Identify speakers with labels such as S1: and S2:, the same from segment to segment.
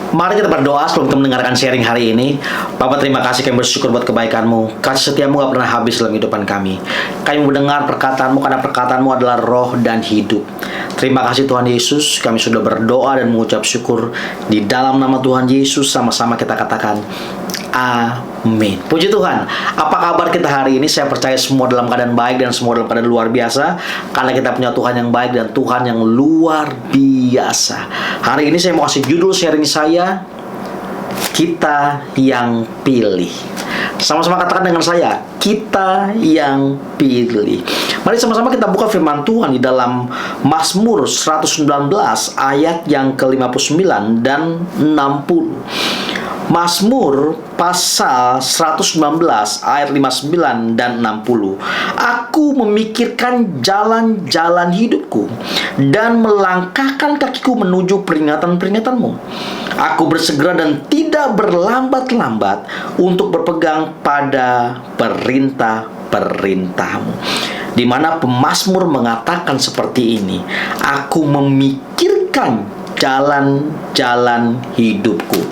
S1: Mari kita berdoa sebelum kita mendengarkan sharing hari ini. Bapak, terima kasih, kami bersyukur buat kebaikan-Mu. Kasih setiamu gak pernah habis dalam kehidupan kami. Kami mendengar perkataan-Mu karena perkataan-Mu adalah roh dan hidup. Terima kasih Tuhan Yesus, kami sudah berdoa dan mengucap syukur. Di dalam nama Tuhan Yesus sama-sama kita katakan amin. Puji Tuhan. Apa kabar kita hari ini? Saya percaya semua dalam keadaan baik dan semua dalam keadaan luar biasa, karena kita punya Tuhan yang baik dan Tuhan yang luar biasa. Hari ini saya mau kasih judul sharing saya, kita yang pilih. Sama-sama katakan dengan saya, kita yang pilih. Mari sama-sama kita buka firman Tuhan di dalam Mazmur 119 ayat yang ke-59 dan 60. Mazmur pasal 119 ayat 59 dan 60. Aku memikirkan jalan-jalan hidupku dan melangkahkan kakiku menuju peringatan-peringatan-Mu. Aku bersegera dan tidak berlambat-lambat untuk berpegang pada perintah-perintah-Mu. Di mana pemazmur mengatakan seperti ini, aku memikirkan jalan-jalan hidupku.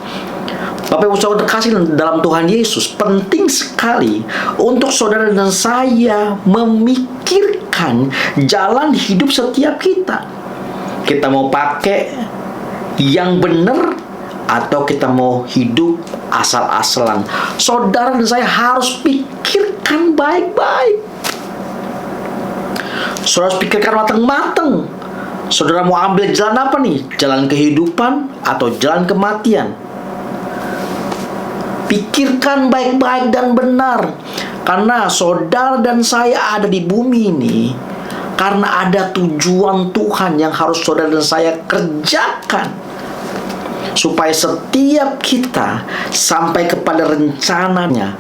S1: Bapak Ibu Saudara terkasih dalam Tuhan Yesus, penting sekali untuk saudara dan saya memikirkan jalan hidup setiap kita. Kita mau pakai yang benar atau kita mau hidup asal-asalan. Saudara dan saya harus pikirkan baik-baik. Saudara harus pikirkan matang-matang. Saudara mau ambil jalan apa nih? Jalan kehidupan atau jalan kematian? Pikirkan baik-baik dan benar. Karena saudara dan saya ada di bumi ini karena ada tujuan Tuhan yang harus saudara dan saya kerjakan, supaya setiap kita sampai kepada rencananya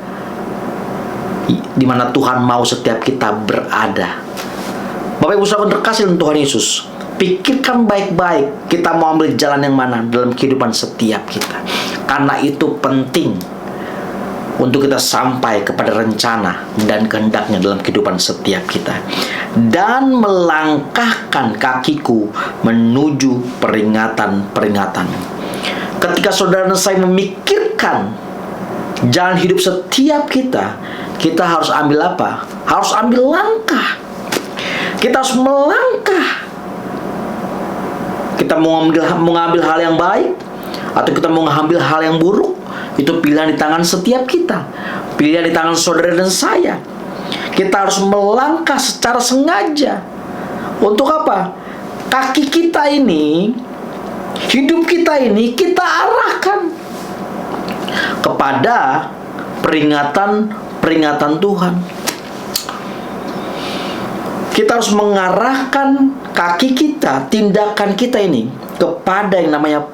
S1: di mana Tuhan mau setiap kita berada. Bapak Ibu Saudara terkasih dalam Tuhan Yesus, pikirkan baik-baik kita mau ambil jalan yang mana dalam kehidupan setiap kita. Karena itu penting untuk kita sampai kepada rencana dan kehendaknya dalam kehidupan setiap kita. Dan melangkahkan kakiku menuju peringatan-peringatan. Ketika saudara dan saya memikirkan jalan hidup setiap kita, kita harus ambil apa? Harus ambil langkah. Kita harus melangkah. Kita mau mengambil hal yang baik atau kita mau mengambil hal yang buruk, itu pilihan di tangan setiap kita. Pilihan di tangan saudara dan saya. Kita harus melangkah secara sengaja. Untuk apa? Kaki kita ini, hidup kita ini, kita arahkan kepada peringatan-peringatan Tuhan. Kita harus mengarahkan kaki kita, tindakan kita ini kepada yang namanya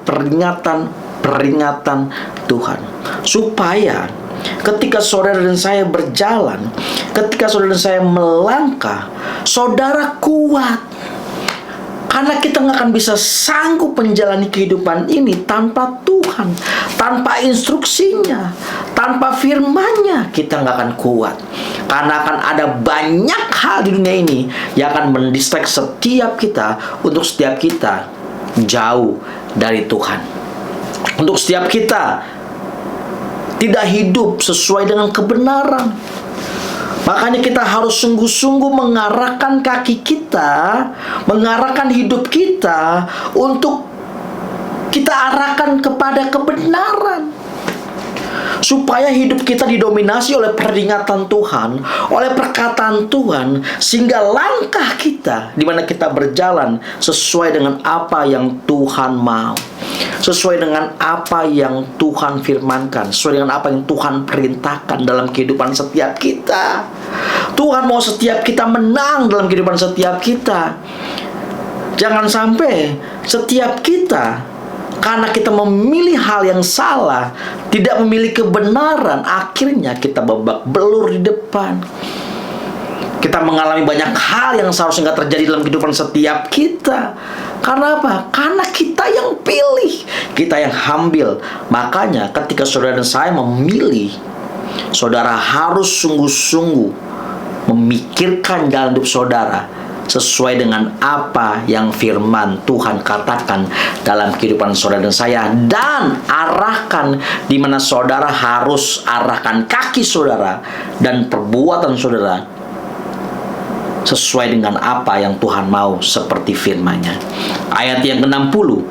S1: peringatan Tuhan. Supaya ketika saudara dan saya berjalan, ketika saudara dan saya melangkah, saudara kuat. Karena kita nggak akan bisa sanggup menjalani kehidupan ini tanpa Tuhan, tanpa instruksinya, tanpa firman-Nya, kita nggak akan kuat. Karena akan ada banyak hal di dunia ini yang akan mendistract setiap kita, untuk setiap kita jauh dari Tuhan. Untuk setiap kita tidak hidup sesuai dengan kebenaran. Makanya kita harus sungguh-sungguh mengarahkan kaki kita, mengarahkan hidup kita untuk kita arahkan kepada kebenaran. Supaya hidup kita didominasi oleh peringatan Tuhan, oleh perkataan Tuhan, sehingga langkah kita di mana kita berjalan sesuai dengan apa yang Tuhan mau, sesuai dengan apa yang Tuhan firmankan, sesuai dengan apa yang Tuhan perintahkan dalam kehidupan setiap kita. Tuhan mau setiap kita menang dalam kehidupan setiap kita. Jangan sampai setiap kita, karena kita memilih hal yang salah, tidak memilih kebenaran, akhirnya kita babak belur di depan. Kita mengalami banyak hal yang seharusnya nggak terjadi dalam kehidupan setiap kita. Karena apa? Karena kita yang pilih, kita yang ambil. Makanya ketika saudara dan saya memilih, saudara harus sungguh-sungguh memikirkan jalan hidup saudara sesuai dengan apa yang firman Tuhan katakan dalam kehidupan saudara dan saya, dan arahkan di mana saudara harus arahkan kaki saudara dan perbuatan saudara sesuai dengan apa yang Tuhan mau, seperti firman-Nya. Ayat yang ke-60,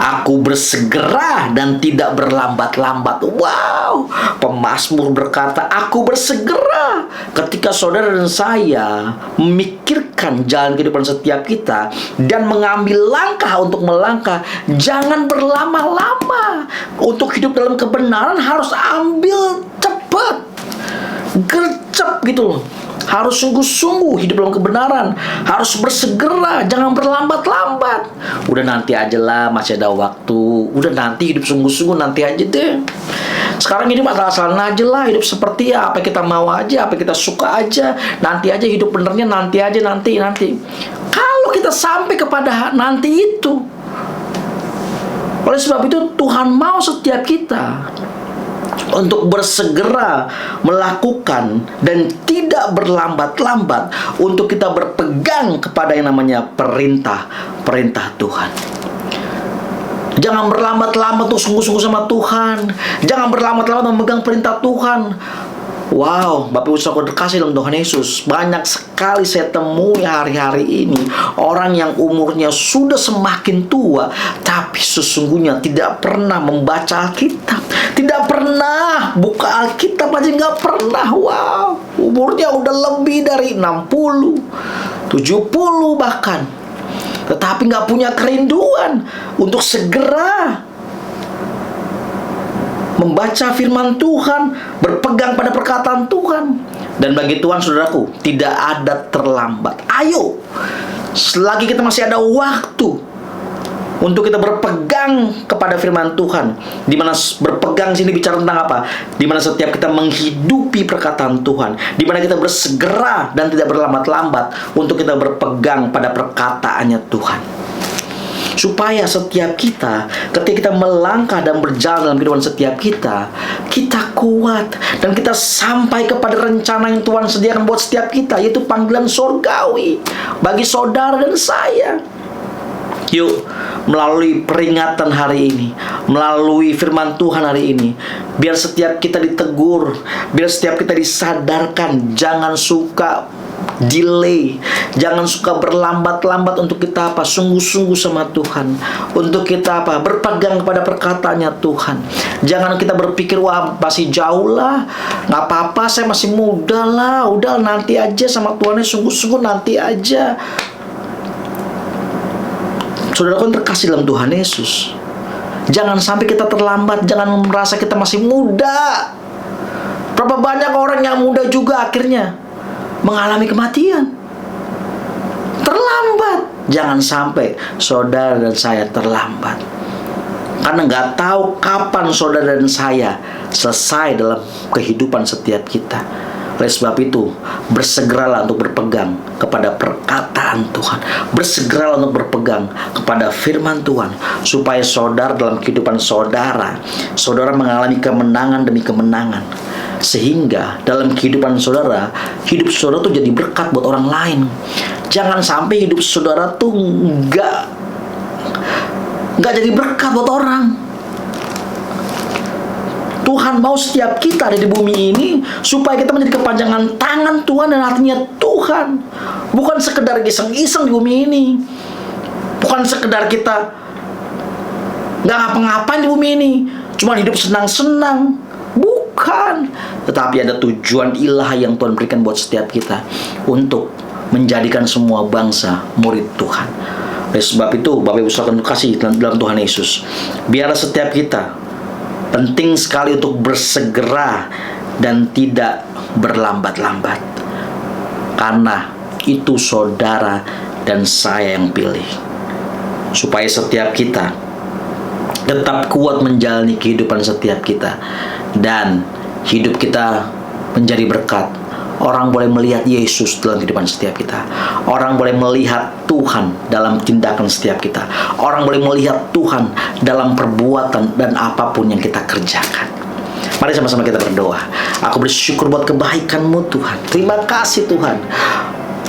S1: aku bersegera dan tidak berlambat-lambat. Wow, pemazmur berkata, aku bersegera. Ketika saudara dan saya memikirkan jalan kehidupan setiap kita dan mengambil langkah untuk melangkah, jangan berlama-lama. Untuk hidup dalam kebenaran harus ambil cepat, gercep gitu loh. Harus sungguh-sungguh hidup dalam kebenaran, harus bersegera, jangan berlambat-lambat. Udah nanti aja lah, masih ada waktu. Udah nanti, hidup sungguh-sungguh nanti aja deh. Sekarang ini asal-asalan aja lah, hidup seperti apa kita mau aja, apa kita suka aja. Nanti aja, hidup benernya nanti aja, nanti. Kalau kita sampai kepada nanti itu, oleh sebab itu Tuhan mau setiap kita untuk bersegera melakukan dan tidak berlambat-lambat, untuk kita berpegang kepada yang namanya perintah Tuhan. Jangan berlambat-lambat untuk sungguh-sungguh sama Tuhan. Jangan berlambat-lambat memegang perintah Tuhan. Wow, Bapak Ibu Saudara terkasih dalam Tuhan Yesus, banyak sekali saya temui hari-hari ini orang yang umurnya sudah semakin tua, tapi sesungguhnya tidak pernah membaca Alkitab, tidak pernah buka Alkitab aja, nggak pernah. Wow, umurnya udah lebih dari 60, 70 bahkan, tetapi nggak punya kerinduan untuk segera membaca firman Tuhan, berpegang pada perkataan Tuhan. Dan bagi Tuhan, saudaraku, tidak ada terlambat. Ayo, selagi kita masih ada waktu untuk kita berpegang kepada firman Tuhan. Dimana berpegang sini bicara tentang apa? Dimana setiap kita menghidupi perkataan Tuhan, dimana kita bersegera dan tidak berlambat-lambat untuk kita berpegang pada perkataannya Tuhan. Supaya setiap kita, ketika kita melangkah dan berjalan dalam kehidupan setiap kita kuat dan kita sampai kepada rencana yang Tuhan sediakan buat setiap kita, yaitu panggilan surgawi bagi saudara dan saya. Yuk, melalui peringatan hari ini, melalui firman Tuhan hari ini, biar setiap kita ditegur, biar setiap kita disadarkan, jangan suka delay, jangan suka berlambat-lambat untuk kita sungguh-sungguh sama Tuhan, untuk kita berpegang kepada perkataannya Tuhan. Jangan kita berpikir, wah masih jauh lah, nggak apa-apa, saya masih muda lah, udah nanti aja sama Tuhannya, sungguh-sungguh nanti aja. Saudara kan terkasih dalam Tuhan Yesus, jangan sampai kita terlambat, jangan merasa kita masih muda. Berapa banyak orang yang muda juga akhirnya mengalami kematian. Terlambat. Jangan sampai saudara dan saya terlambat, karena nggak tahu kapan saudara dan saya selesai dalam kehidupan setiap kita. Oleh sebab itu, bersegeralah untuk berpegang kepada perkataan Tuhan, bersegeralah untuk berpegang kepada firman Tuhan, supaya saudara dalam kehidupan saudara mengalami kemenangan demi kemenangan, sehingga dalam kehidupan saudara, hidup saudara tuh jadi berkat buat orang lain. Jangan sampai hidup saudara tuh nggak jadi berkat buat orang. Tuhan mau setiap kita ada di bumi ini supaya kita menjadi kepanjangan tangan Tuhan dan hatinya Tuhan. Bukan sekedar iseng-iseng di bumi ini, bukan sekedar kita nggak ngapa-ngapain di bumi ini, cuma hidup senang-senang. Bukan, tetapi ada tujuan ilahi yang Tuhan berikan buat setiap kita, untuk menjadikan semua bangsa murid Tuhan. Oleh sebab itu, Bapak Ibu Saudara kasih dalam Tuhan Yesus, biarlah setiap kita penting sekali untuk bersegera dan tidak berlambat-lambat, karena itu saudara dan saya yang pilih, supaya setiap kita tetap kuat menjalani kehidupan setiap kita, dan hidup kita menjadi berkat. Orang boleh melihat Yesus dalam kehidupan setiap kita. Orang boleh melihat Tuhan dalam tindakan setiap kita. Orang boleh melihat Tuhan dalam perbuatan dan apapun yang kita kerjakan. Mari sama-sama kita berdoa. Aku bersyukur buat kebaikan-Mu Tuhan. Terima kasih Tuhan.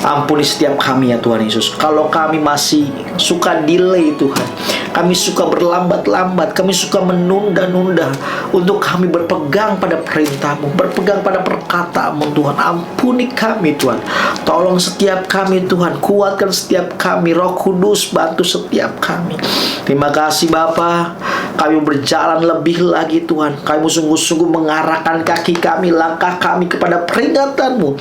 S1: Ampuni setiap kami ya Tuhan Yesus. Kalau kami masih suka delay Tuhan, kami suka berlambat-lambat, kami suka menunda-nunda untuk kami berpegang pada perintah-Mu, berpegang pada perkataan-Mu Tuhan. Ampuni kami Tuhan. Tolong setiap kami Tuhan, kuatkan setiap kami. Roh Kudus bantu setiap kami. Terima kasih Bapa. Kami berjalan lebih lagi Tuhan. Kami sungguh-sungguh mengarahkan kaki kami, langkah kami kepada peringatan-Mu,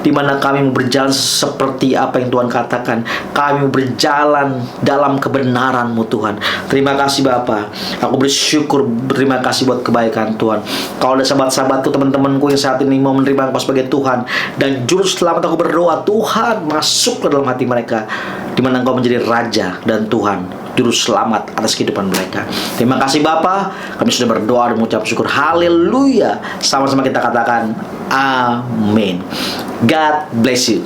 S1: di mana kami berjalan seperti apa yang Tuhan katakan. Kami berjalan dalam kebenaran-Mu Tuhan. Terima kasih Bapa. Aku bersyukur, berterima kasih buat kebaikan Tuhan. Kalau ada sahabat-sahabatku, teman-temanku yang saat ini mau menerima Engkau sebagai Tuhan dan Juru Selamat, aku berdoa Tuhan masuk ke dalam hati mereka, di mana Engkau menjadi Raja dan Tuhan, Juru Selamat atas kehidupan mereka. Terima kasih Bapa. Kami sudah berdoa dan mengucap syukur. Haleluya. Sama-sama kita katakan amin. God bless you.